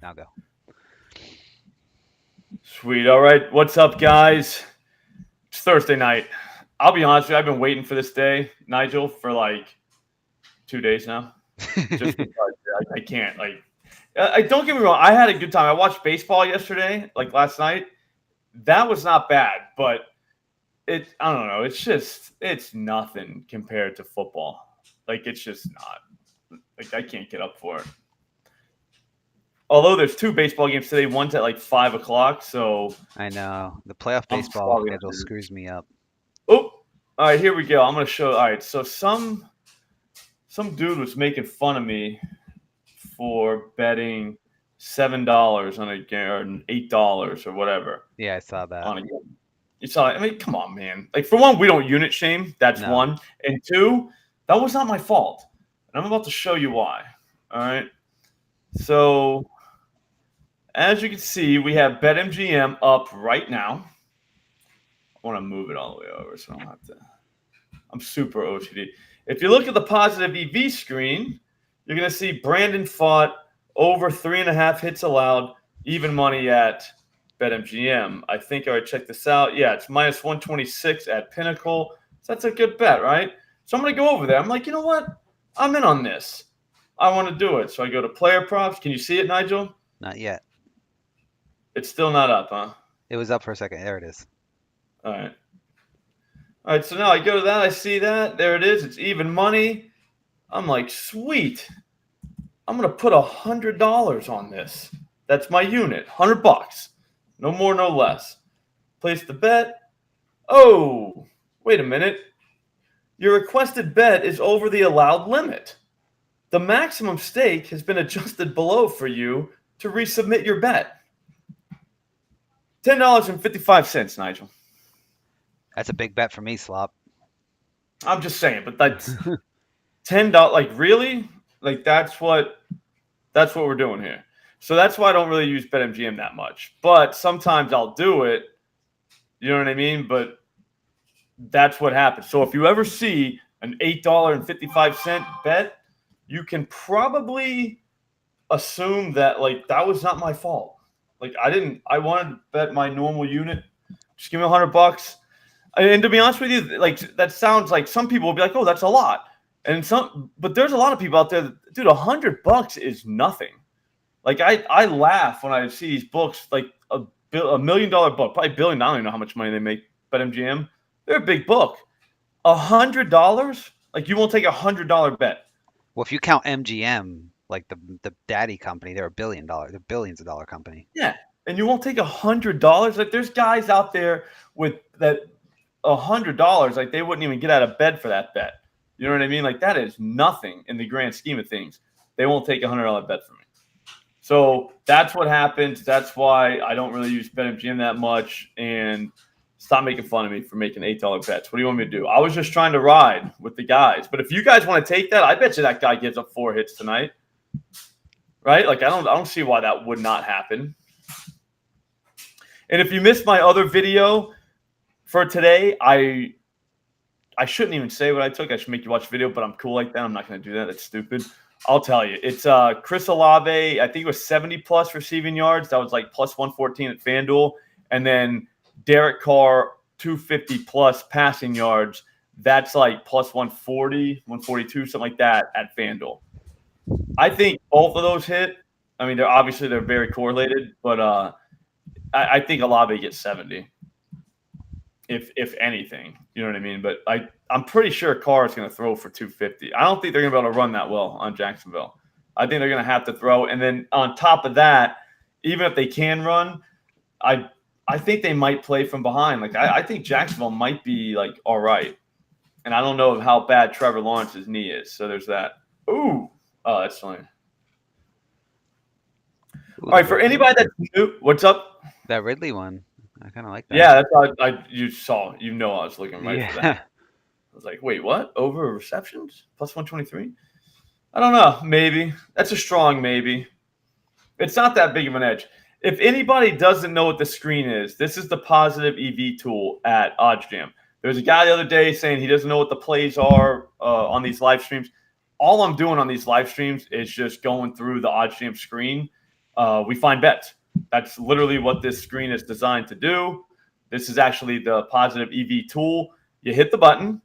Now go. Sweet. All right. What's up, guys? It's Thursday night. I'll be honest with you. I've been waiting for this day, Nigel, for like 2 days now. Just because I can't. I don't get me wrong. I had a good time. I watched baseball yesterday, like last night. That was not bad, but I don't know. It's nothing compared to football. Like it's just not. Like I can't get up for it. Although there's two baseball games today. One's at like 5 o'clock, so I know. The playoff I'm baseball probably schedule gonna. screws me up. Oh, all right. Here we go. I'm gonna show. All right. So some dude was making fun of me for betting $7 on a game or $8 or whatever Yeah, I saw that. on a game. You saw. I mean, come on, man. Like for one, we don't unit shame. That's No. one. And two, that was not my fault. And I'm about to show you why. All right. So as you can see, we have BetMGM up right now. I want to move it all the way over so I don't have to. I'm super OCD. If you look at the positive EV screen, you're going to see Brandon fought over 3.5 hits allowed, even money at BetMGM. I think I would check this out. Yeah, it's minus 126 at Pinnacle. So that's a good bet, right? So I'm going to go over there. I'm like, you know what? I'm in on this. I want to do it. So I go to player props. Can you see it, Nigel? Not yet. It's still not up, huh? It was up for a second. There it is. All right. All right, so now I go to that. I see that. There it is. It's even money. I'm like, sweet. I'm going to put $100 on this. That's my unit. $100. No more, no less. Place the bet. Oh, wait a minute. Your requested bet is over the allowed limit. The maximum stake has been adjusted below for you to resubmit your bet. $10.55, Nigel. That's a big bet for me, Slop. I'm just saying, but that's $10. Like really? Like that's what we're doing here. So that's why I don't really use BetMGM that much. But sometimes I'll do it. You know what I mean? But that's what happens. So if you ever see an $8.55 bet, you can probably assume that like that was not my fault. Like I wanted to bet my normal unit. Just give me $100. And to be honest with you, like that sounds like some people will be like, "Oh, that's a lot," but there's a lot of people out there that, dude, $100 is nothing. Like I laugh when I see these books, like $1 million book, probably billion. I don't even know how much money they make. BetMGM, they're a big book. $100, like you won't take $100 bet. Well, if you count MGM, like the daddy company, they're they're billions of dollar company. Yeah, and you won't take $100. Like there's guys out there with that $100, like they wouldn't even get out of bed for that bet. You know what I mean? Like that is nothing in the grand scheme of things. They won't take $100 bet from me. So that's what happens. That's why I don't really use BetMGM that much. And stop making fun of me for making $8 bets. What do you want me to do? I was just trying to ride with the guys. But if you guys want to take that, I bet you that guy gives up 4 hits tonight. Right? Like I don't see why that would not happen. And if you missed my other video for today, I shouldn't even say what I took. I should make you watch the video, but I'm cool like that. I'm not going to do that. That's stupid. I'll tell you. It's Chris Olave. I think it was 70-plus receiving yards. That was like plus 114 at FanDuel. And then Derek Carr, 250-plus passing yards. That's like plus 140, 142, something like that at FanDuel. I think both of those hit. I mean, they're very correlated, but I think Olave gets 70. If anything, you know what I mean? But I'm pretty sure Carr is going to throw for 250. I don't think they're going to be able to run that well on Jacksonville. I think they're going to have to throw. And then on top of that, even if they can run, I think they might play from behind. Like I think Jacksonville might be like all right. And I don't know how bad Trevor Lawrence's knee is. So there's that. Ooh. Oh, that's funny. All right, for anybody that's new, what's up? That Ridley one. I kind of like that. Yeah, that's how you saw. You know I was looking right for that. Yeah. I was like, wait, what? Over receptions? Plus 123? I don't know. Maybe. That's a strong maybe. It's not that big of an edge. If anybody doesn't know what the screen is, this is the positive EV tool at OddsJam. There was a guy the other day saying he doesn't know what the plays are on these live streams. All I'm doing on these live streams is just going through the OddsJam screen. we find bets. That's literally what this screen is designed to do. This is actually the positive EV tool. You hit the button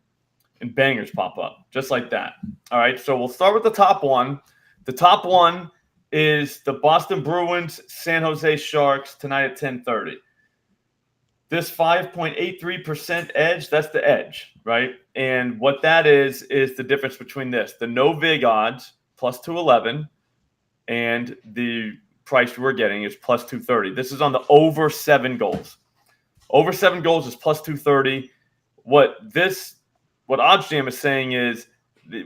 and bangers pop up just like that. All right, so we'll start with the top one. The top one is the Boston Bruins San Jose Sharks tonight at 10:30. This 5.83% edge, that's the edge, right? And what that is the difference between this, the no vig odds plus 211, and the price we're getting is plus 230. This is on the over 7 goals. Over 7 goals is plus 230. What OddsJam is saying is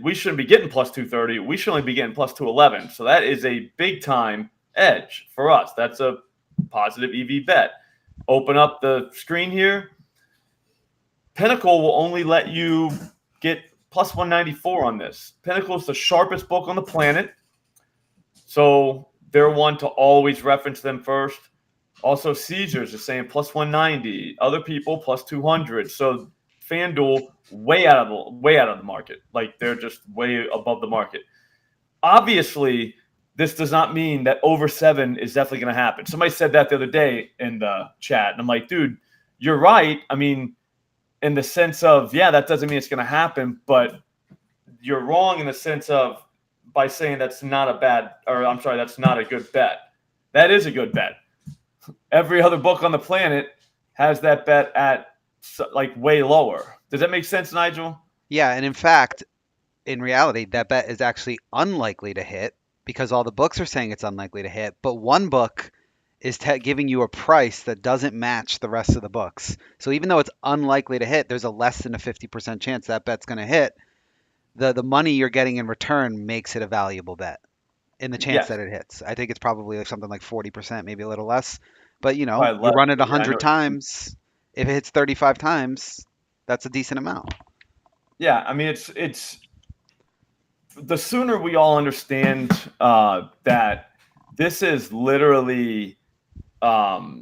we shouldn't be getting plus 230. We should only be getting plus 211. So that is a big time edge for us. That's a positive EV bet. Open up the screen here. Pinnacle will only let you get plus 194 on this. Pinnacle is the sharpest book on the planet. So they're one to always reference them first. Also, Caesars is saying plus 190. Other people plus 200. So FanDuel way out of the market. Like they're just way above the market. Obviously, this does not mean that over 7 is definitely going to happen. Somebody said that the other day in the chat, and I'm like, dude, you're right. I mean, in the sense of, yeah, that doesn't mean it's going to happen, but you're wrong in the sense of by saying that's not a good bet. That is a good bet. Every other book on the planet has that bet at like way lower. Does that make sense, Nigel? Yeah, and in fact, in reality, that bet is actually unlikely to hit because all the books are saying it's unlikely to hit, but one book is giving you a price that doesn't match the rest of the books. So even though it's unlikely to hit, there's a less than a 50% chance that bet's going to hit. The money you're getting in return makes it a valuable bet in the chance Yes. that it hits. I think it's probably like something like 40%, maybe a little less. But you Probably run it less. Yeah, 100 times. If it hits 35 times, that's a decent amount. Yeah, I mean, it's the sooner we all understand that this is literally a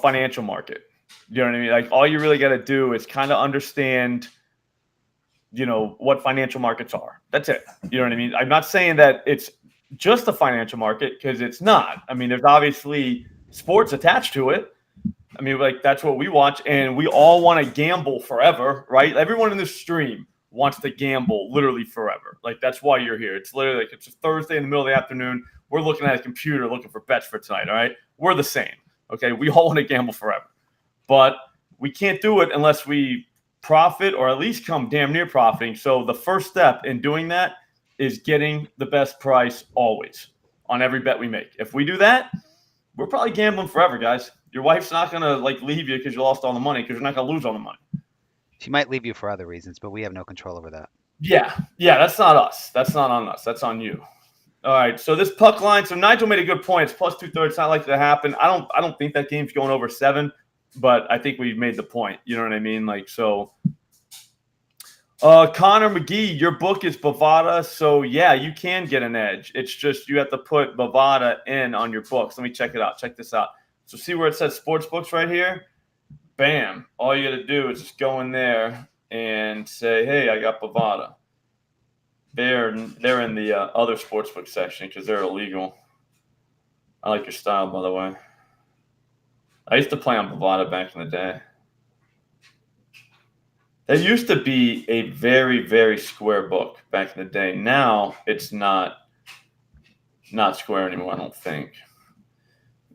financial market. You know what I mean? Like all you really got to do is kind of understand, what financial markets are. That's it. You know what I mean? I'm not saying that it's just a financial market because it's not. I mean, there's obviously sports attached to it. I mean, like that's what we watch, and we all want to gamble forever, right? Everyone in this stream wants to gamble literally forever. Like that's why you're here. It's literally like it's a Thursday in the middle of the afternoon. We're looking at a computer looking for bets for tonight. All right, we're the same. Okay, we all want to gamble forever, but we can't do it unless we profit or at least come damn near profiting. So the first step in doing that is getting the best price always on every bet we make. If we do that, we're probably gambling forever, guys. Your wife's not gonna leave you because you lost all the money because you're not gonna lose all the money. She might leave you for other reasons, but we have no control over that. Yeah, that's not us. That's not on us. That's on you. All right. So this puck line. So Nigel made a good point. It's plus 230. It's not likely to happen. I don't think that game's going over 7, but I think we've made the point. You know what I mean? Connor McGee, your book is Bovada, so yeah, you can get an edge. It's just you have to put Bovada in on your books. Let me check it out. Check this out. So see where it says sports books right here? Bam. All you got to do is just go in there and say, hey, I got Bovada. They're in the other sportsbook section because they're illegal. I like your style, by the way. I used to play on Bovada back in the day. There used to be a very, very square book back in the day. Now it's not square anymore, I don't think.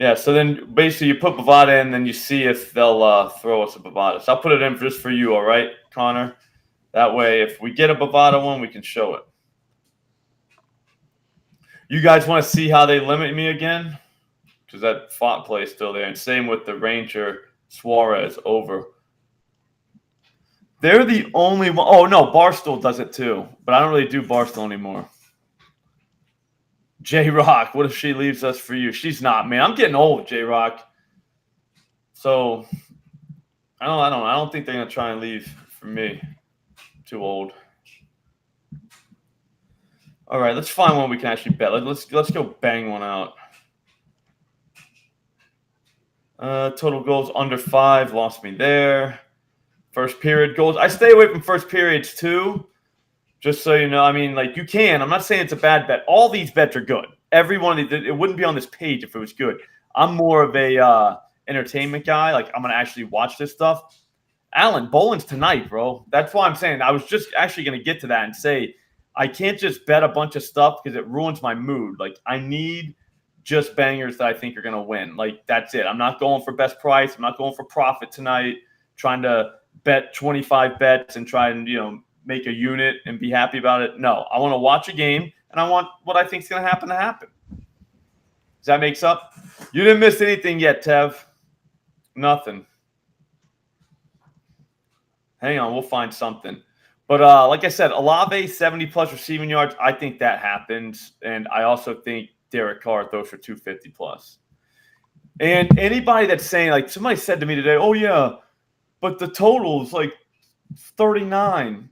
Yeah, so then basically you put Bovada in, then you see if they'll throw us a Bovada. So I'll put it in just for you, all right, Connor? That way, if we get a Bovada one, we can show it. You guys want to see how they limit me again? Because that font play is still there. And same with the Ranger Suarez over. They're the only one. Oh, no, Barstool does it too. But I don't really do Barstool anymore. J-Rock, what if she leaves us for you? She's not, man. I'm getting old, J-Rock. So, I don't think they're going to try and leave for me. Too old. All right, let's find one we can actually bet. Let's go bang one out. Total goals under 5. Lost me there. First period goals. I stay away from first periods too, just so you know. I mean, you can. I'm not saying it's a bad bet. All these bets are good. everyone. It wouldn't be on this page if it was good. I'm more of a entertainment guy. Like I'm gonna actually watch this stuff. Alan, bowling's tonight, bro. That's why I'm saying I was just actually gonna get to that and say I can't just bet a bunch of stuff because it ruins my mood. Like I need just bangers that I think are gonna win. Like that's it. I'm not going for best price. I'm not going for profit tonight. Trying to bet 25 bets and try and make a unit and be happy about it. No, I want to watch a game and I want what I think is going to happen to happen. Does that make sense? You didn't miss anything yet, Tev. Nothing. Hang on, we'll find something. But like I said, Olave 70+ receiving yards. I think that happens, and I also think Derek Carr throws for 250+. And anybody that's saying, like somebody said to me today, "Oh yeah, but the total is like 39."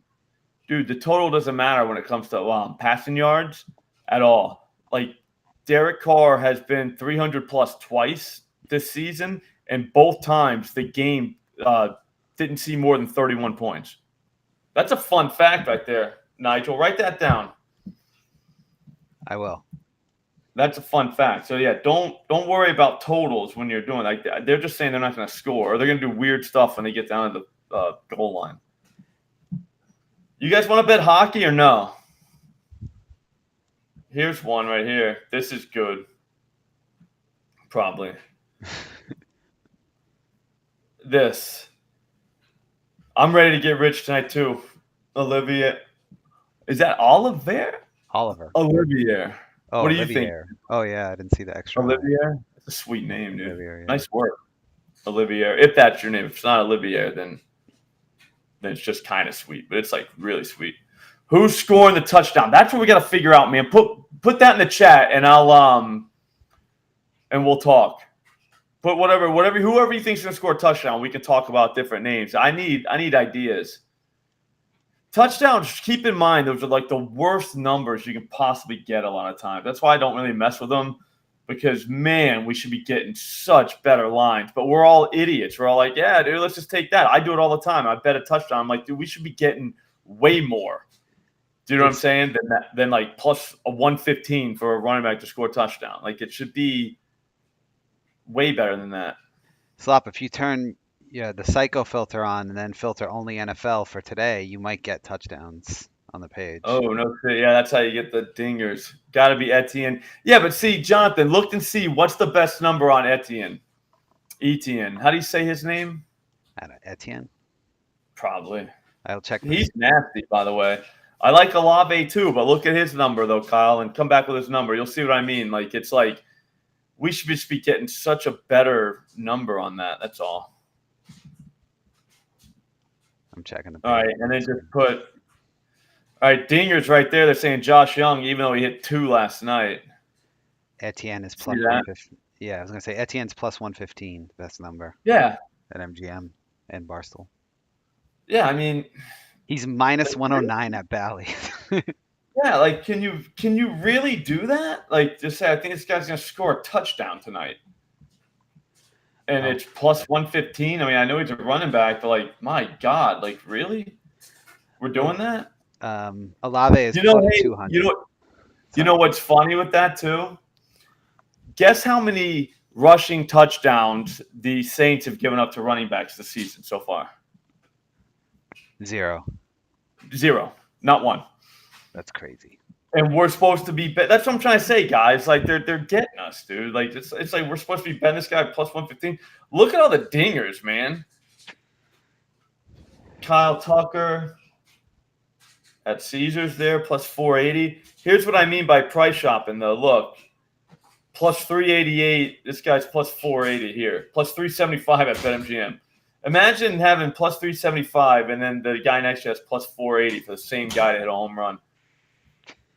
Dude, the total doesn't matter when it comes to passing yards at all. Like Derek Carr has been 300+ twice this season, and both times the game didn't see more than 31 points. That's a fun fact right there, Nigel. Write that down. I will. That's a fun fact. So yeah, don't worry about totals when you're doing like that. They're just saying they're not going to score, or they're going to do weird stuff when they get down to the goal line. You guys want to bet hockey or no? Here's one right here. This is good. Probably. This. I'm ready to get rich tonight too. Olivia. Is that Oliver? Oliver. Olivier. Oh, what do you Olivier. think? Oh yeah, I didn't see the extra. Olivier? That's a sweet name, dude. Olivier, yeah. Nice work. Olivier. If that's your name. If it's not Olivier, then it's just kind of sweet. But it's like really sweet. Who's scoring the touchdown? That's what we got to figure out, man. Put that in the chat, and and we'll talk. Put whoever you think's gonna score a touchdown, we can talk about different names. I need ideas. Touchdowns, keep in mind, those are like the worst numbers you can possibly get a lot of times. That's why I don't really mess with them, because man, we should be getting such better lines. But we're all idiots. We're all like, yeah, dude, let's just take that. I do it all the time. I bet a touchdown. I'm like, dude, we should be getting way more. Do you know what I'm saying? Than like plus a 115 for a running back to score a touchdown. Like it should be way better than that. Slop, if you turn the psycho filter on and then filter only NFL for today, you might get touchdowns on the page. Oh, no. Yeah, that's how you get the dingers. Got to be Etienne. Yeah, but see, Jonathan, look and see what's the best number on Etienne. Etienne. How do you say his name? Etienne? Probably. I'll check. He's nasty, by the way. I like Olave too, but look at his number, though, Kyle, and come back with his number. You'll see what I mean. Like, it's like we should just be getting such a better number on that. That's all. I'm checking the page. All right, and then just put – all right, dingers right there. They're saying Josh Young, even though he hit 2 last night. Etienne is plus 115. Yeah, I was going to say Etienne's plus 115, best number. Yeah. At MGM and Barstool. Yeah, I mean – he's minus 109 at Bally. Yeah, like can you really do that? Like just say I think this guy's gonna score a touchdown tonight. And it's plus 115. I mean, I know he's a running back, but like my God, like really? We're doing that? Olave is plus 200. You know what's funny with that too? Guess how many rushing touchdowns the Saints have given up to running backs this season so far? 0. Not 1. That's crazy. And we're supposed to be that's what I'm trying to say, guys. Like they're getting us, dude. Like it's like we're supposed to be betting this guy plus 115. Look at all the dingers, man. Kyle Tucker at Caesars there, plus 480. Here's what I mean by price shopping, though. Look, plus 388. This guy's plus 480 here. Plus 375 at BetMGM. Imagine having plus 375 and then the guy next to you has plus 480 for the same guy to hit a home run.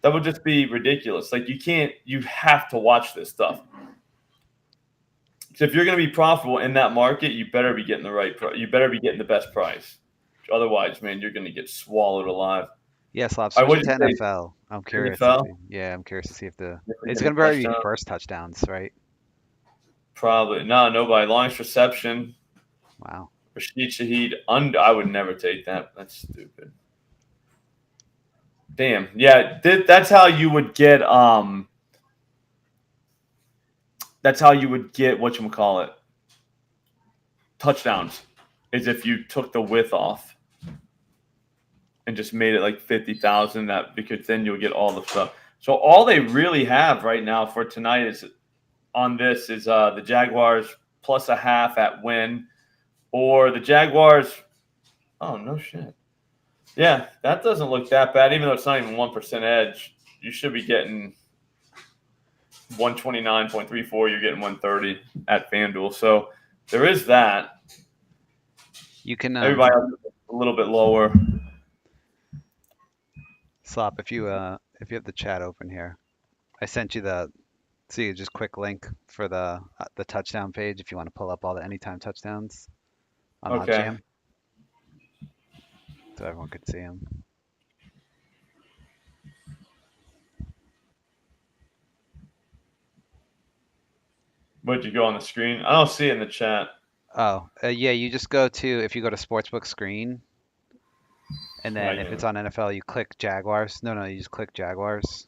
That would just be ridiculous. Like you have to watch this stuff. So if you're going to be profitable in that market, you better be getting the right price. You better be getting the best price. Otherwise, man, you're going to get swallowed alive. Yeah, Slop, switch to NFL. I'm curious. I'm curious to see if it's going to be first touchdowns, right? Probably. No, nobody. Longest reception. Wow. Rashid Shaheed, I would never take that. That's stupid. Damn. Yeah, that's how you would get That's how you would get whatchamacallit, touchdowns, is if you took the width off and just made it like 50,000. That because then you'll get all the stuff. So all they really have right now for tonight is on this is the Jaguars plus a half at win, or the Jaguars. Oh no shit. Yeah, that doesn't look that bad. Even though it's not even 1% edge, you should be getting 129.34. You're getting 130 at FanDuel. So there is that. You can Everybody else is a little bit lower. Slop, if you have the chat open here, I sent you the just quick link for the touchdown page if you want to pull up all the anytime touchdowns on Okay. OddsJam, so everyone could see them. Where'd you go on the screen? I don't see it in the chat. Oh, yeah, you just go to if you go to sportsbook screen, and then if it's on NFL, you click Jaguars. No, you just click Jaguars.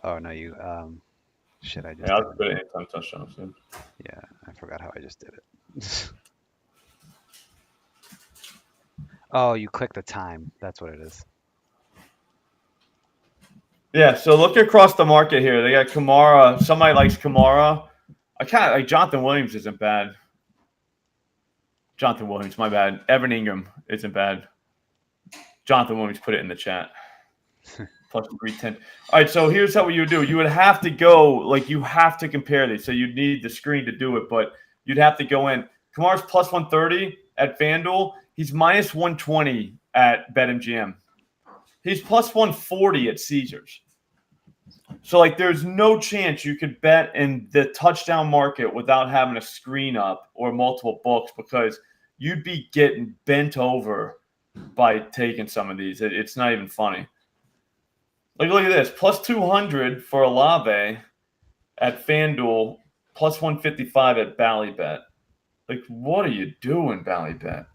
Oh no, you shit, I just Yeah, I'll put it anytime touchdowns. Yeah, I forgot how I just did it. Oh, you click the time. That's what it is. Yeah, so look across the market here. They got Kamara. Somebody likes Kamara. I kind of like Jonathan Williams isn't bad. Jonathan Williams, my bad. Evan Ingram isn't bad. Jonathan Williams put it in the chat. Plus 310. All right, so here's how you would do. You would have to go, like you have to compare these. So you'd need the screen to do it, but you'd have to go in. Kamara's plus 130 at FanDuel. He's minus 120 at BetMGM. He's plus 140 at Caesars. So, like, there's no chance you could bet in the touchdown market without having a screen up or multiple books because you'd be getting bent over by taking some of these. It's not even funny. Like, look at this. Plus 200 for Olave at FanDuel, plus 155 at Ballybet. Like, what are you doing, Ballybet?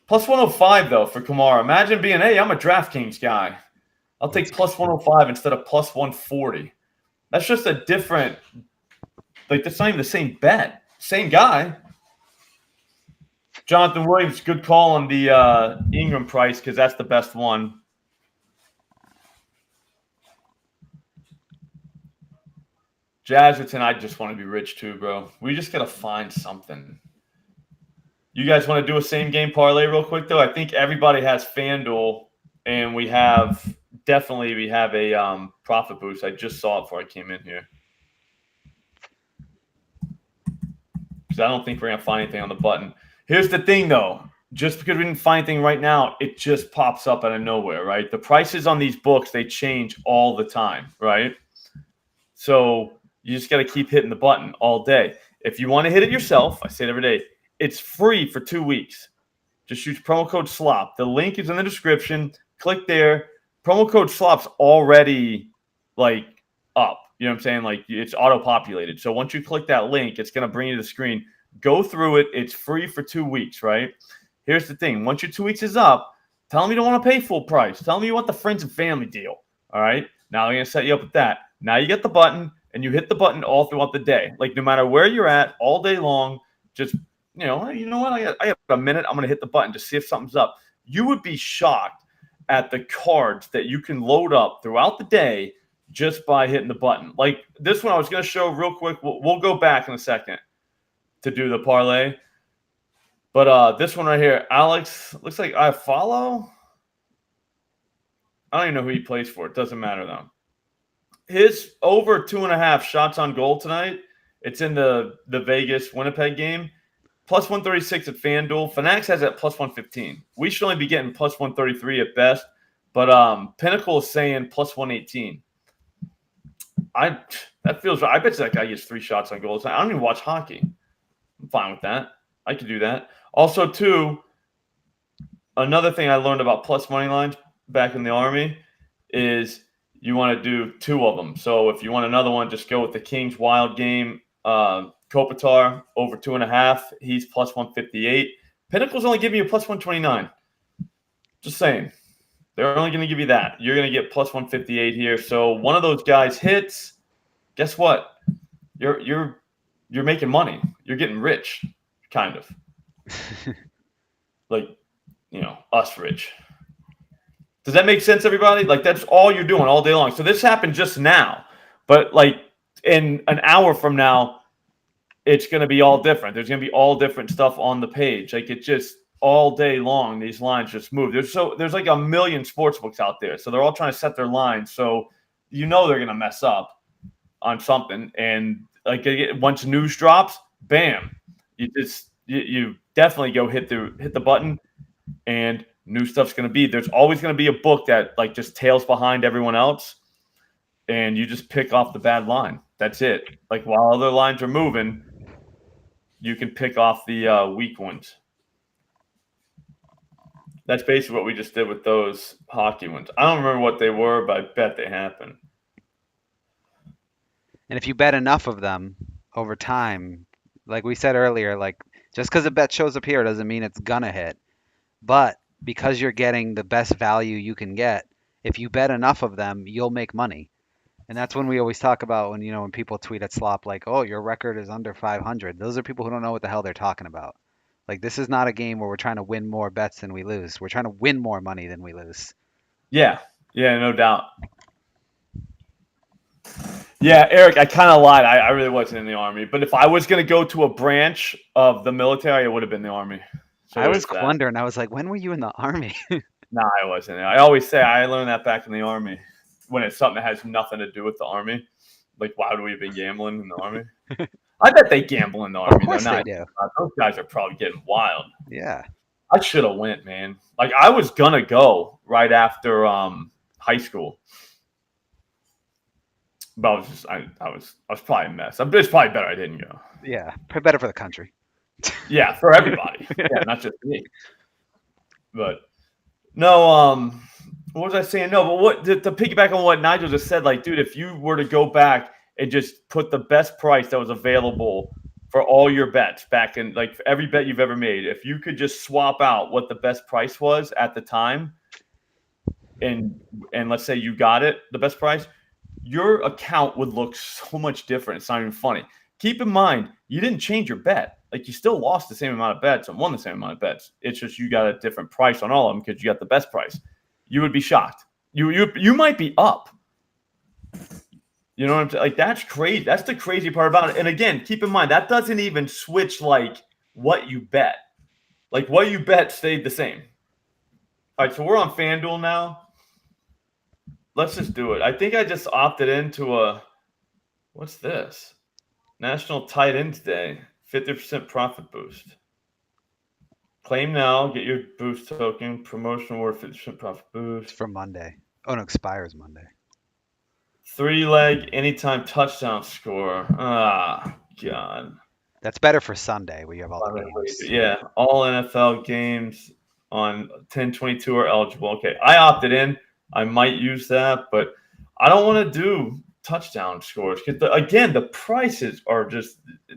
Plus 105, though, for Kamara. Imagine being, hey, I'm a DraftKings guy. I'll take plus 105 instead of plus 140. That's just a different, like, that's not even the same bet. Same guy. Jonathan Williams, good call on the Ingram price because that's the best one. Jazzerton, I just want to be rich too, bro. We just got to find something. You guys want to do a same game parlay real quick, though? I think everybody has FanDuel, and we have a profit boost. I just saw it before I came in here. Because I don't think we're going to find anything on the button. Here's the thing, though. Just because we didn't find anything right now, it just pops up out of nowhere, right? The prices on these books, they change all the time, right? So you just got to keep hitting the button all day. If you want to hit it yourself, I say it every day, it's free for 2 weeks. Just use promo code SLOP. The link is in the description. Click there. Promo code SLOP's already, like, up. You know what I'm saying? Like, it's auto-populated. So once you click that link, it's going to bring you to the screen. Go through it. It's free for 2 weeks, right? Here's the thing. Once your 2 weeks is up, tell them you don't want to pay full price. Tell them you want the friends and family deal, all right? Now I'm going to set you up with that. Now you get the button, and you hit the button all throughout the day. Like, no matter where you're at, all day long, just, you know what? I got a minute. I'm going to hit the button to see if something's up. You would be shocked at the cards that you can load up throughout the day just by hitting the button. Like this one I was going to show real quick. We'll go back in a second to do the parlay. But this one right here, Alex, looks like I follow. I don't even know who he plays for. It doesn't matter, though. His over 2.5 shots on goal tonight. It's in the Vegas-Winnipeg game. Plus 136 at FanDuel. Fanatics has it at plus 115. We should only be getting plus 133 at best. But Pinnacle is saying plus 118. That feels right. I bet you that guy gets 3 shots on goal. I don't even watch hockey. I'm fine with that. I could do that. Also, too, another thing I learned about plus money lines back in the Army is you want to do 2 of them. So if you want another one, just go with the Kings Wild game. Kopitar over 2.5. He's plus 158. Pinnacle's only giving you plus 129. Just saying. They're only going to give you that. You're going to get plus 158 here. So one of those guys hits. Guess what? You're making money. You're getting rich, kind of like us rich. Does that make sense, everybody? Like that's all you're doing all day long. So this happened just now, but like in an hour from now, it's going to be all different. There's going to be all different stuff on the page. Like it just all day long, these lines just move. There's like a million sports books out there, so they're all trying to set their lines. So they're going to mess up on something, and like once news drops, bam, you definitely go hit the button, and new stuff's going to be. There's always going to be a book that like just tails behind everyone else, and you just pick off the bad line. That's it. Like while other lines are moving, you can pick off the weak ones. That's basically what we just did with those hockey ones. I don't remember what they were, but I bet they happened. And if you bet enough of them over time, like we said earlier, like just because a bet shows up here doesn't mean it's gonna hit. But because you're getting the best value you can get, if you bet enough of them, you'll make money. And that's when we always talk about when people tweet at Slop like, "Oh, your record is under 500." Those are people who don't know what the hell they're talking about. Like this is not a game where we're trying to win more bets than we lose. We're trying to win more money than we lose. Yeah, no doubt. Yeah, Eric, I kind of lied. I really wasn't in the Army. But if I was going to go to a branch of the military, it would have been the Army. So I was wondering. I was like, when were you in the Army? No, I wasn't. I always say I learned that back in the Army when it's something that has nothing to do with the Army. Like, why would we have been gambling in the Army? I bet they gamble in the Army. Of course they do. Those guys are probably getting wild. Yeah. I should have went, man. Like, I was going to go right after high school. But I was probably a mess. It's probably better I didn't go. Yeah, better for the country. Yeah, for everybody. Yeah, not just me. But no, what was I saying? No, but what to piggyback on what Nigel just said, like, dude, if you were to go back and just put the best price that was available for all your bets back in, like, for every bet you've ever made, if you could just swap out what the best price was at the time, and let's say you got it, the best price, your account would look so much different. It's not even funny. Keep in mind, you didn't change your bet. Like, you still lost the same amount of bets and won the same amount of bets. It's just you got a different price on all of them because you got the best price. You would be shocked. You might be up. You know what I'm saying? Like, that's crazy. That's the crazy part about it. And again, keep in mind, that doesn't even switch, like, what you bet. Like, what you bet stayed the same. All right, so we're on FanDuel now. Let's just do it. I think I just opted into what's this? National Tight Ends Day, 50% profit boost. Claim now, get your boost token, promotion award, 50% profit boost. It's for Monday. Oh, no, expires Monday. 3-leg anytime touchdown score. Ah, God. That's better for Sunday where you have all the games. Yeah, all NFL games on 10/22 are eligible. Okay, I opted in. I might use that, but I don't want to do touchdown scores because again, the prices are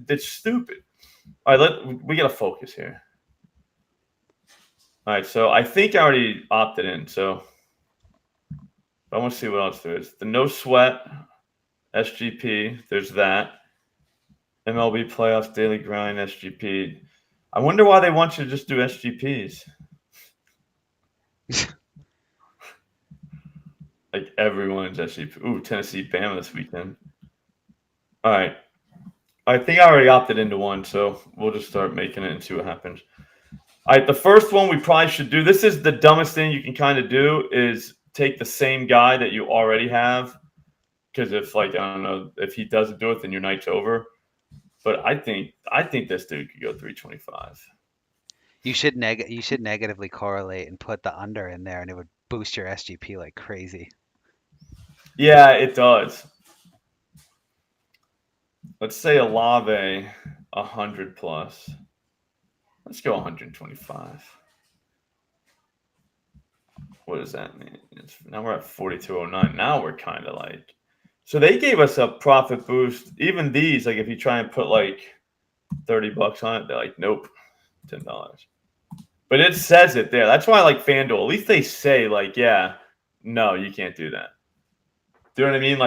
it's stupid. All right, we got to focus here. All right, so I think I already opted in. So I want to see what else there is. The No Sweat SGP. There's that. MLB Playoffs Daily Grind SGP. I wonder why they want you to just do SGPs. Like everyone's SGP. Ooh, Tennessee Bama this weekend. All right. I think I already opted into one, so we'll just start making it and see what happens. All right, the first one we probably should do. This is the dumbest thing you can kind of do is take the same guy that you already have. Because if, like, I don't know, if he doesn't do it, then your night's over. But I think this dude could go 325. You should negatively correlate and put the under in there, and it would boost your SGP like crazy. Yeah, it does. Let's say Olave 100 plus. Let's go 125. What does that mean? Now we're at 4209. Now we're kind of like. So they gave us a profit boost. Even these, like if you try and put like $30 on it, they're like, nope, $10. But it says it there. That's why I like FanDuel. At least they say like, yeah, no, you can't do that. Do you know what I mean?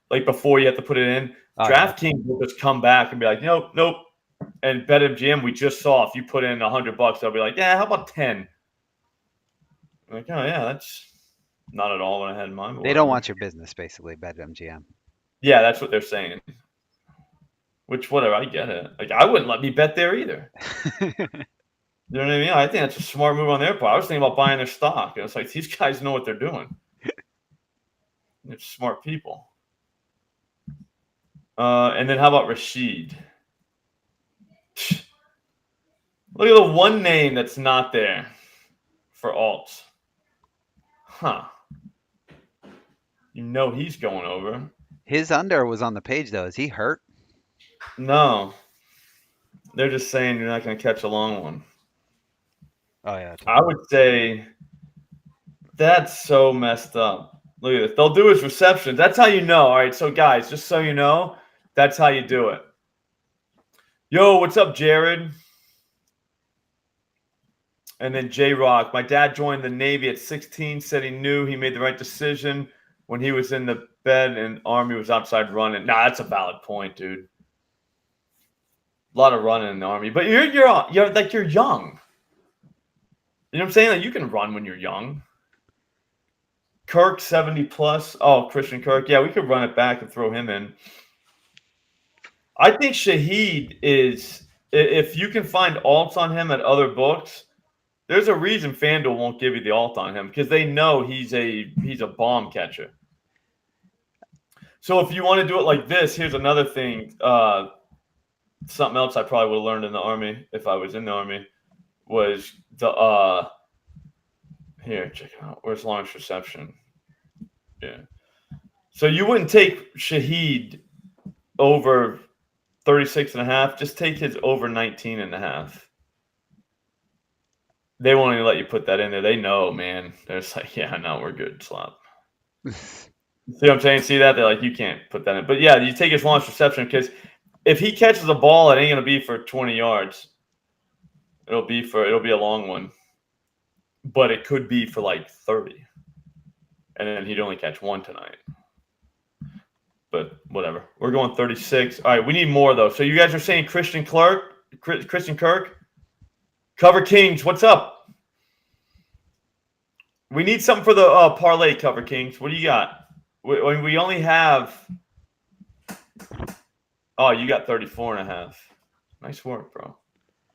Like before you have to put it in. Oh yeah. DraftKings will just come back and be like, nope, nope. And BetMGM, we just saw if you put in $100, they'll be like, yeah, how about 10? I'm like, oh yeah, that's not at all what I had in mind. But They don't whatever. want your business, basically, BetMGM. Yeah, that's what they're saying. Which whatever, I get it. Like I wouldn't let me bet there either. You know what I mean? I think that's a smart move on their part. I was thinking about buying their stock. And it's like these guys know what they're doing. They're smart people. And then how about Rashid? Look at the one name that's not there for alts. Huh. You know he's going over. His under was on the page though. Is he hurt? No. They're just saying you're not going to catch a long one. Oh yeah. I would say that's so messed up. Look at this. They'll do his receptions. That's how you know. All right, so guys, just so you know, that's how you do it. Yo, what's up, Jared? And then J-Rock. My dad joined the Navy at 16, said he knew he made the right decision when he was in the bed and Army was outside running. Nah, that's a valid point, dude. A lot of running in the Army. But you're young. You know what I'm saying? Like you can run when you're young. Kirk 70 plus. Oh, Christian Kirk. Yeah, we could run it back and throw him in. I think Shaheed is, if you can find alts on him at other books, there's a reason FanDuel won't give you the alt on him because they know he's a bomb catcher. So if you want to do it like this, here's another thing. Something else I probably would have learned in the Army if I was in the Army was the here, check it out. Where's launch reception? Yeah. So you wouldn't take Shaheed over 36 and a half. Just take his over 19 and a half. They won't even let you put that in there. They know, man. They're just like, yeah, no, we're good, Slop. See what I'm saying? See that? They're like, you can't put that in. But yeah, you take his launch reception because if he catches a ball, it ain't gonna be for 20 yards. It'll be a long one. But it could be for like 30. And then he'd only catch one tonight. But whatever. We're going 36. All right, we need more though. So you guys are saying Christian Kirk? Cover Kings, what's up? We need something for the parlay, Cover Kings. What do you got? We only have. Oh, you got 34 and a half. Nice work, bro.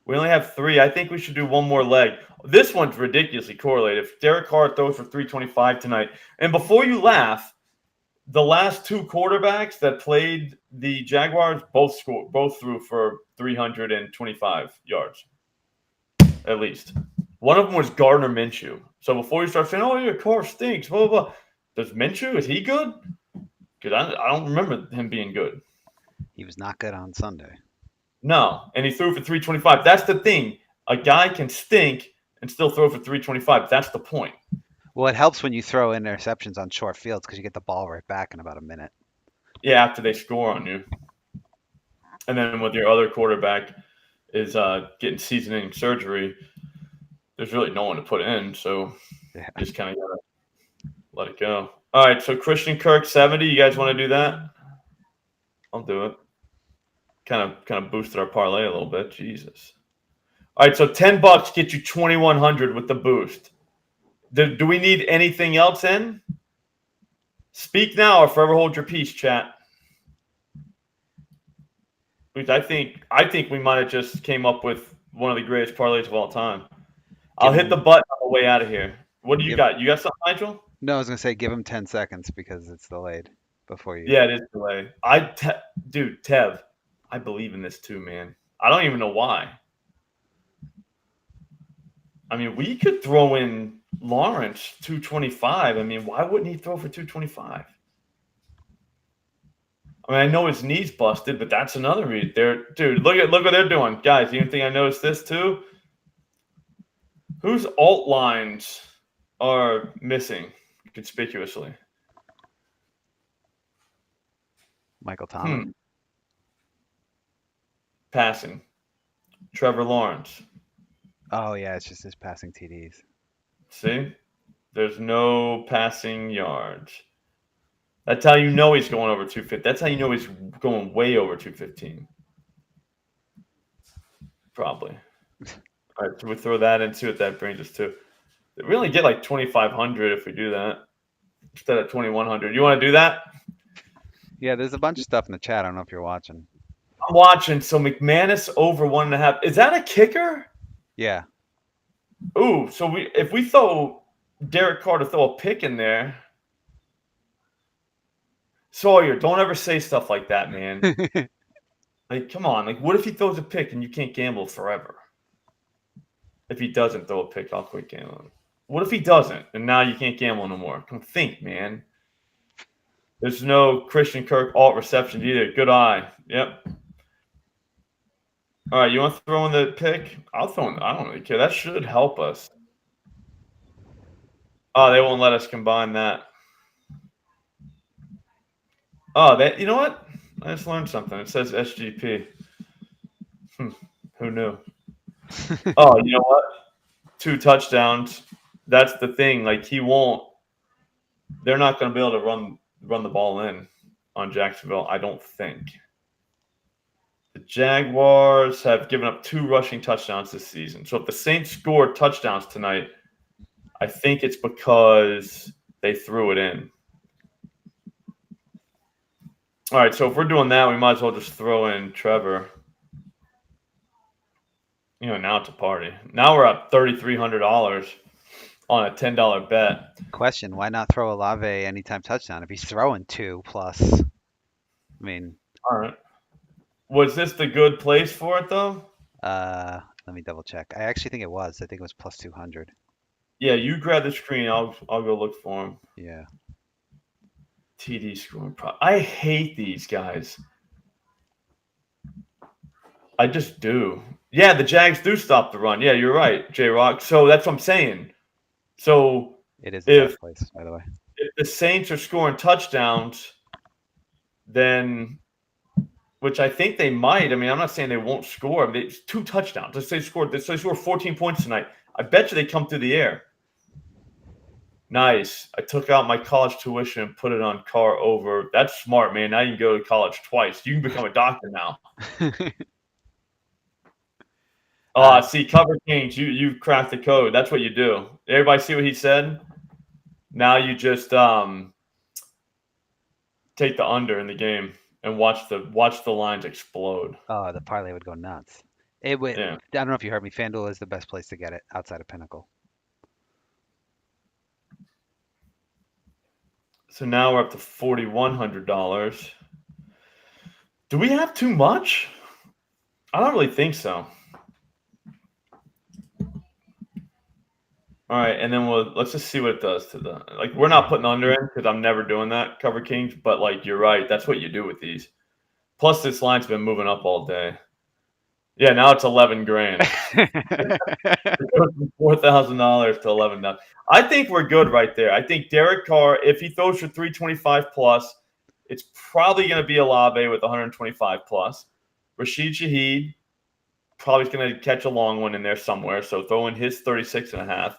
We only have 3. I think we should do one more leg. This one's ridiculously correlated. If Derek Carr throws for 325 tonight, and before you laugh, the last 2 quarterbacks that played the Jaguars both threw for 325 yards, at least. One of them was Gardner Minshew. So before you start saying, "Oh, your Carr stinks," blah blah blah, does Minshew, is he good? Because I don't remember him being good. He was not good on Sunday. No, and he threw for 325. That's the thing. A guy can stink and still throw for 325. That's the point. Well, it helps when you throw interceptions on short fields because you get the ball right back in about a minute. Yeah, after they score on you. And then with your other quarterback is getting season-ending surgery, there's really no one to put in, so Yeah. just kind of gotta let it go. All right, so Christian Kirk 70. You guys want to do that? I'll do it. Kind of boosted our parlay a little bit. Jesus. All right, so $10 get you 2,100 with the boost. Do we need anything else in? Speak now or forever hold your peace, chat. I think we might have just came up with one of the greatest parlays of all time. I'll hit the button on the way out of here. What do you got? You got something, Nigel? No, I was gonna say give him 10 seconds because it's delayed before you. Yeah, it is delayed. Dude, Tev, I believe in this too, man. I don't even know why. I mean, we could throw in Lawrence 225. I mean, why wouldn't he throw for 225? I mean, I know his knee's busted, but that's another reason. Dude, look what they're doing, guys. You think I noticed this too? Whose alt lines are missing conspicuously? Michael Thomas. Passing. Trevor Lawrence. Oh yeah, it's just his passing TDs. See? There's no passing yards. That's how you know he's going over 250. That's how you know he's going way over 215. Probably. All right, so we throw that into it. That brings us to. We only get like 2,500 if we do that instead of 2,100. You want to do that? Yeah, there's a bunch of stuff in the chat. I don't know if you're watching. I'm watching. So McManus over 1.5. Is that a kicker? Yeah. Ooh, so if we throw Derek Carr to throw a pick in there. Sawyer, don't ever say stuff like that, man. Like, come on. Like, what if he throws a pick and you can't gamble forever? If he doesn't throw a pick, I'll quit gambling. What if he doesn't, and now you can't gamble no more? Come think, man. There's no Christian Kirk alt reception either. Good eye. Yep. All right, you want to throw in the pick? I'll throw in. I don't really care. That should help us. Oh, they won't let us combine that. Oh, you know what? I just learned something. It says SGP. Who knew? Oh, you know what? 2 touchdowns. That's the thing. Like, he won't. They're not going to be able to run the ball in on Jacksonville, I don't think. The Jaguars have given up 2 rushing touchdowns this season. So if the Saints score touchdowns tonight, I think it's because they threw it in. All right, so if we're doing that, we might as well just throw in Trevor. You know, now it's a party. Now we're up $3,300 on a $10 bet. Question: why not throw Olave anytime touchdown if he's throwing 2 plus? I mean, All right. Was this the good place for it though? let me double check. I actually think it was. I think it was plus 200. Yeah, you grab the screen. I'll go look for him. Yeah. TD scoring I hate these guys. I just do. Yeah, the Jags do stop the run. Yeah, you're right, J-Rock. So that's what I'm saying. So It is the best place, by the way. if the Saints are scoring touchdowns, then which I think they might. I mean, I'm not saying they won't score. I mean, it's 2 touchdowns. Let's say they score 14 points tonight. I bet you they come through the air. Nice. I took out my college tuition and put it on Carr over. That's smart, man. Now you can go to college twice. You can become a doctor now. See, Cover Kings, you cracked the code. That's what you do. Everybody see what he said? Now you just take the under in the game and watch the lines explode. Oh, the parlay would go nuts. It would. Yeah. I don't know if you heard me. FanDuel is the best place to get it outside of Pinnacle. So now we're up to $4,100. Do we have too much? I don't really think so. All right, and then let's just see what it does to the we're not putting under in because I'm never doing that, Cover Kings, but you're right, that's what you do with these. Plus this line's been moving up all day. Yeah, now it's 11 grand. It goes from $4,000 to 11. I think we're good right there. I think Derek Carr, if he throws for 325 plus, it's probably going to be Olave with 125 plus. Rashid Shaheed probably going to catch a long one in there somewhere, so throw in his 36.5.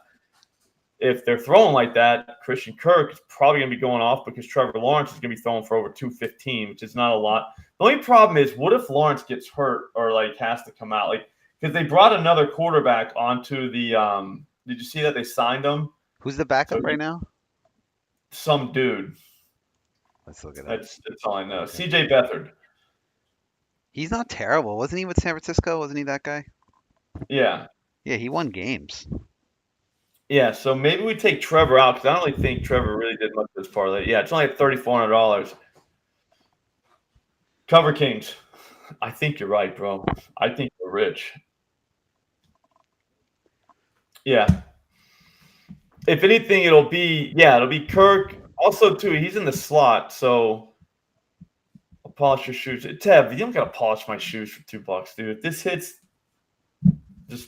If they're throwing like that, Christian Kirk is probably going to be going off because Trevor Lawrence is going to be throwing for over 215, which is not a lot. The only problem is, what if Lawrence gets hurt or has to come out? Because they brought another quarterback onto the did you see that they signed him? Who's the backup right now? Some dude. Let's look at that. That's all I know. Okay. CJ Beathard. He's not terrible. Wasn't he with San Francisco? Wasn't he that guy? Yeah. Yeah, he won games. Yeah, so maybe we take Trevor out because I don't really think Trevor really did much of this parlay. Yeah, it's only at $3,400. Cover Kings. I think you're right, bro. I think you're rich. Yeah. If anything, it'll be Kirk. Also, too, he's in the slot, so I'll polish your shoes. Tev, you don't gotta polish my shoes for $2, dude. If this hits,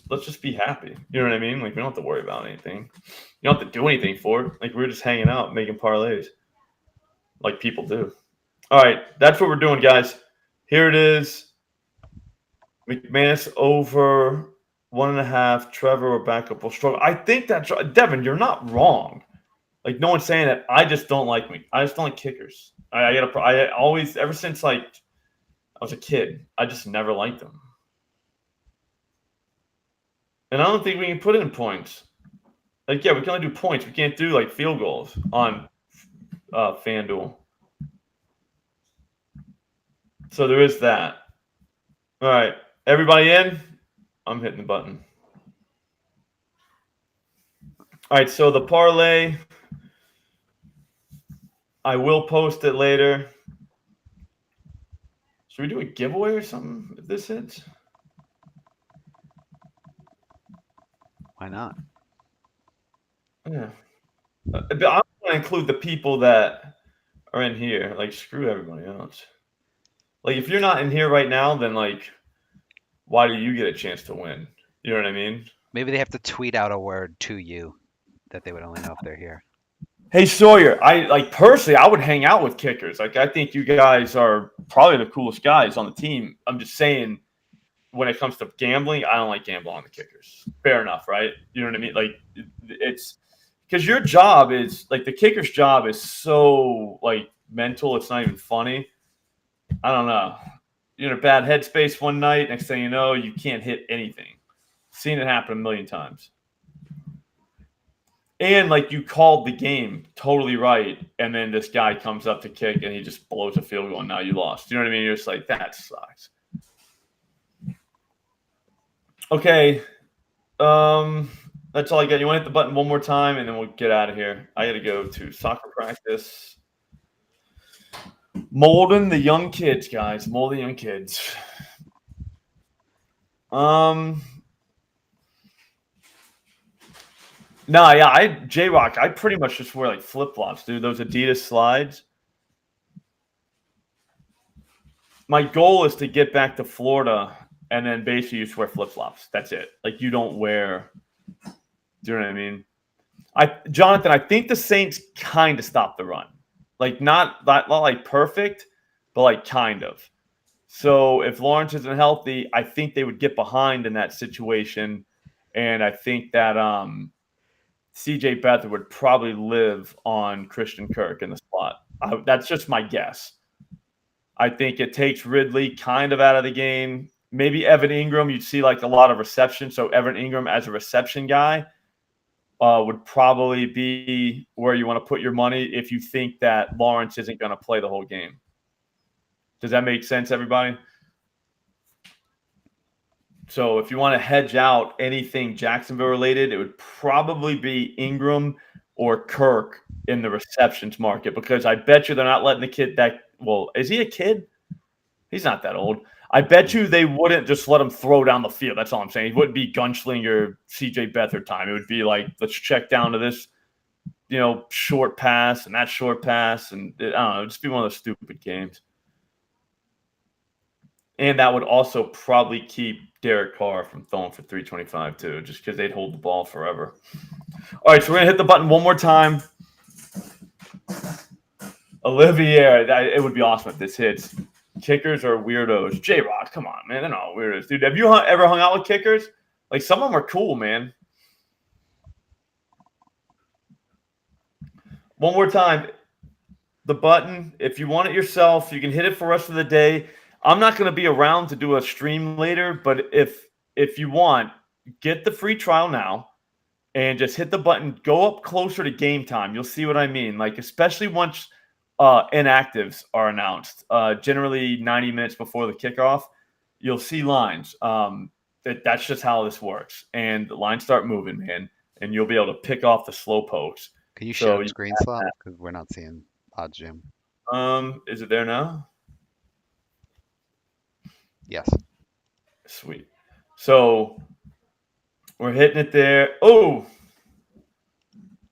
let's just be happy. You know what I mean? We don't have to worry about anything. You don't have to do anything for it. We're just hanging out, making parlays, like people do. All right, that's what we're doing, guys. Here it is. McManus over 1.5. Trevor or backup will struggle. I think that Devin, you're not wrong. Like no one's saying that. I just don't like me. I just don't like kickers. I always ever since like I was a kid, I just never liked them. And I don't think we can put it in points. Like yeah, we can only do points. We can't do like field goals on FanDuel. So there is that. All right, everybody in? I'm hitting the button. All right, so the parlay, I will post it later. Should we do a giveaway or something if this hits? Why not? Yeah. But I want to include the people that are in here. Like, screw everybody else. Like, if you're not in here right now, then, like, why do you get a chance to win? You know what I mean? Maybe they have to tweet out a word to you that they would only know if they're here. Hey, Sawyer, personally, I would hang out with kickers. Like, I think you guys are probably the coolest guys on the team. I'm just saying, when it comes to gambling, I don't like gambling on the kickers. Fair enough, right? You know what I mean? Like, it's because your job is like the kicker's job is so like mental. It's not even funny. I don't know. You're in a bad headspace one night. Next thing you know, you can't hit anything. Seen it happen a million times. And like you called the game totally right, and then this guy comes up to kick and he just blows a field goal, and now you lost. You know what I mean? You're just like, that sucks. Okay. That's all I got. You want to hit the button one more time, and then we'll get out of here. I got to go to soccer practice. Molding the young kids, guys. Mold the young kids. No, yeah, J-Rock, I pretty much just wear like flip-flops, dude. Those Adidas slides. My goal is to get back to Florida and then basically you just wear flip-flops. That's it. Like you don't wear. Do you know what I mean? Jonathan, I think the Saints kind of stopped the run. Like not like perfect, but like kind of. So if Lawrence isn't healthy, I think they would get behind in that situation. And I think that CJ Beathard would probably live on Christian Kirk in the slot. That's just my guess. I think it takes Ridley kind of out of the game. Maybe Evan Ingram, you'd see like a lot of reception. So Evan Ingram as a reception guy would probably be where you want to put your money if you think that Lawrence isn't going to play the whole game. Does that make sense, everybody? So if you want to hedge out anything Jacksonville related, it would probably be Ingram or Kirk in the receptions market because I bet you they're not letting the kid that – well, is he a kid? He's not that old. I bet you they wouldn't just let him throw down the field. That's all I'm saying. It wouldn't be gunslinger CJ Beathard time. It would be like, let's check down to this, short pass and that short pass. And I don't know, it'd just be one of those stupid games. And that would also probably keep Derek Carr from throwing for 325 too, just because they'd hold the ball forever. All right, so we're going to hit the button one more time. Olivier, it would be awesome if this hits. Kickers are weirdos. J-Rock, come on, man. They're not weirdos. Dude, have you ever hung out with kickers? Like, some of them are cool, man. One more time. The button, if you want it yourself, you can hit it for the rest of the day. I'm not going to be around to do a stream later, but if you want, get the free trial now and just hit the button. Go up closer to game time. You'll see what I mean. Like, especially once inactives are announced, generally 90 minutes before the kickoff, you'll see lines. That's just how this works. And the lines start moving, man, and you'll be able to pick off the slow pokes. Can you share the screen, Slop? Because we're not seeing OddsJam. Is it there now? Yes. Sweet. So we're hitting it there. Oh,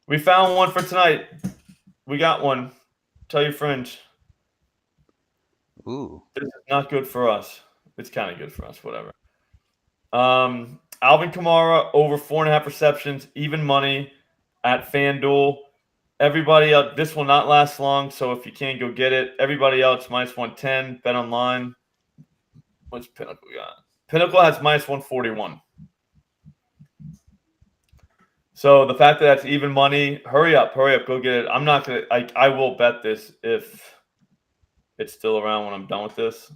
we found one for tonight. We got one. Tell your friends. Ooh. This is not good for us. It's kind of good for us, whatever. Alvin Kamara, over 4.5 receptions, even money at FanDuel. Everybody else, this will not last long, so if you can, go get it. Everybody else, minus 110, BetOnline. What's Pinnacle got? Pinnacle has minus 141. So the fact that that's even money, hurry up, go get it. I'm not gonna. I will bet this if it's still around when I'm done with this.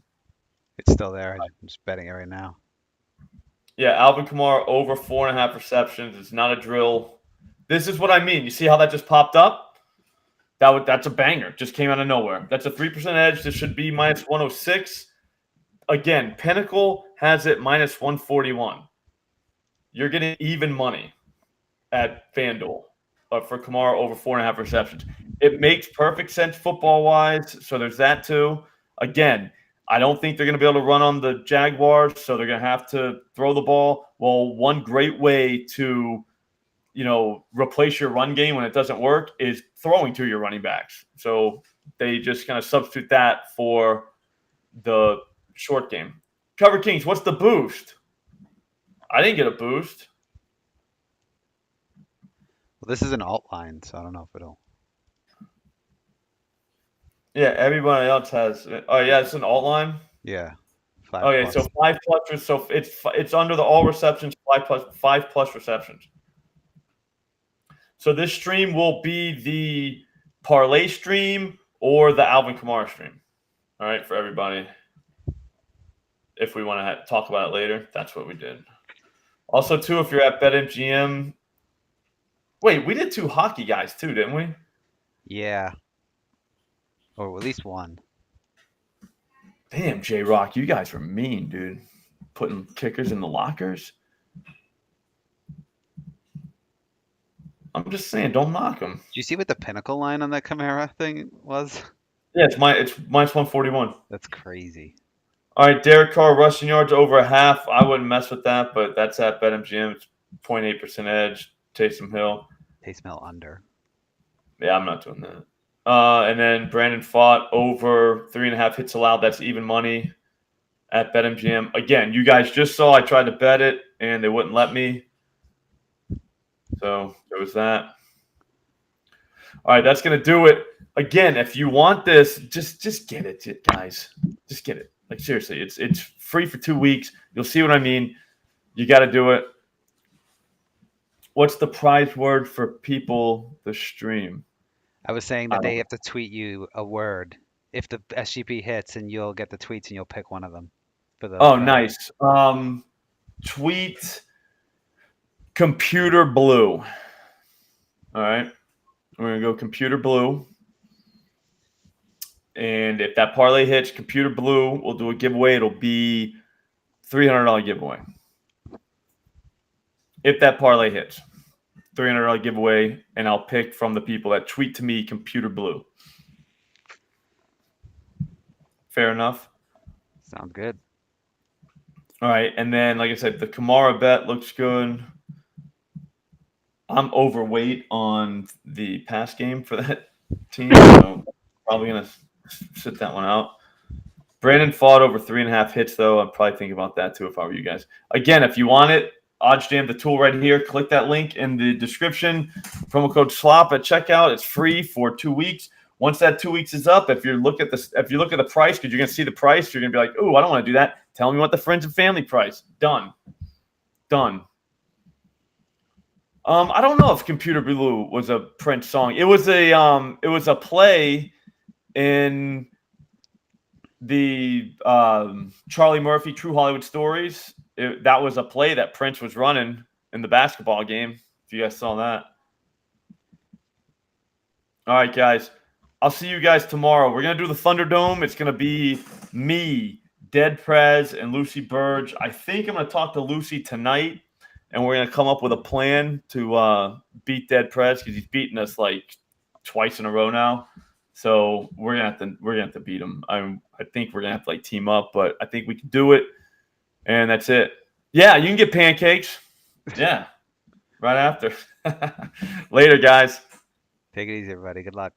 It's still there. I'm just betting it right now. Yeah, Alvin Kamara over 4.5 receptions. It's not a drill. This is what I mean. You see how that just popped up? That's a banger. Just came out of nowhere. That's a 3% edge. This should be minus 106. Again, Pinnacle has it minus 141. You're getting even money at FanDuel for Kamara over 4.5 receptions. It makes perfect sense football wise. So there's that too. Again, I don't think they're going to be able to run on the Jaguars, so they're going to have to throw the ball. Well, one great way to, replace your run game when it doesn't work is throwing to your running backs. So they just kind of substitute that for the short game. Cover Kings, what's the boost? I didn't get a boost. Well, this is an alt line, so I don't know if it'll. Yeah, everybody else has. Oh yeah, it's an alt line. Yeah, 5 Okay, plus. so 5+. So it's under the all receptions, 5+ receptions. So this stream will be the parlay stream or the Alvin Kamara stream. All right, for everybody. If we want to talk about it later, that's what we did. Also, too, if you're at BetMGM, wait, we did 2 hockey guys too, didn't we? Yeah, or at least one. Damn, J Rock, you guys were mean, dude. Putting kickers in the lockers. I'm just saying, don't knock them. Do you see what the pinnacle line on that Camara thing was? Yeah, it's minus 141. That's crazy. All right, Derek Carr rushing yards over a half. I wouldn't mess with that, but that's at BetMGM. It's 0.8% edge. Taysom Hill. Taysom Hill under. Yeah, I'm not doing that. And then Brandon Fought over 3.5 hits allowed. That's even money at BetMGM. Again, you guys just saw I tried to bet it and they wouldn't let me. So there was that. All right, that's gonna do it. Again, if you want this, just get it, guys. Just get it. Like seriously, it's free for 2 weeks. You'll see what I mean. You got to do it. What's the prize word for people to stream? I was saying that they have to tweet you a word if the SGP hits, and you'll get the tweets, and you'll pick one of them for the. Oh, nice. Tweet computer blue. All right. We're going to go computer blue. And if that parlay hits, computer blue, we'll do a giveaway. It'll be $300 giveaway. If that parlay hits, $300 giveaway, and I'll pick from the people that tweet to me computer blue. Fair enough? Sounds good. All right, and then, like I said, the Kamara bet looks good. I'm overweight on the pass game for that team, so probably going to sit that one out. Brandon Fought over 3.5 hits, though. I'd probably think about that, too, if I were you guys. Again, if you want it, OddsJam, the tool right here. Click that link in the description. Promo code SLOP at checkout. It's free for 2 weeks. Once that 2 weeks is up, if you look at the price, because you're going to see the price, you're going to be like, "Ooh, I don't want to do that." Tell me what the friends and family price. Done. I don't know if Computer Blue was a Prince song. It was a play in the Charlie Murphy True Hollywood Stories. That was a play that Prince was running in the basketball game. If you guys saw that. All right, guys. I'll see you guys tomorrow. We're going to do the Thunderdome. It's going to be me, Dead Prez, and Lucy Burge. I think I'm going to talk to Lucy tonight, and we're going to come up with a plan to beat Dead Prez because he's beaten us like twice in a row now. So we're gonna have to beat him. I think we're gonna have to like team up, but I think we can do it. And that's it. Yeah, you can get pancakes. Yeah, right after. Later, guys. Take it easy, everybody. Good luck.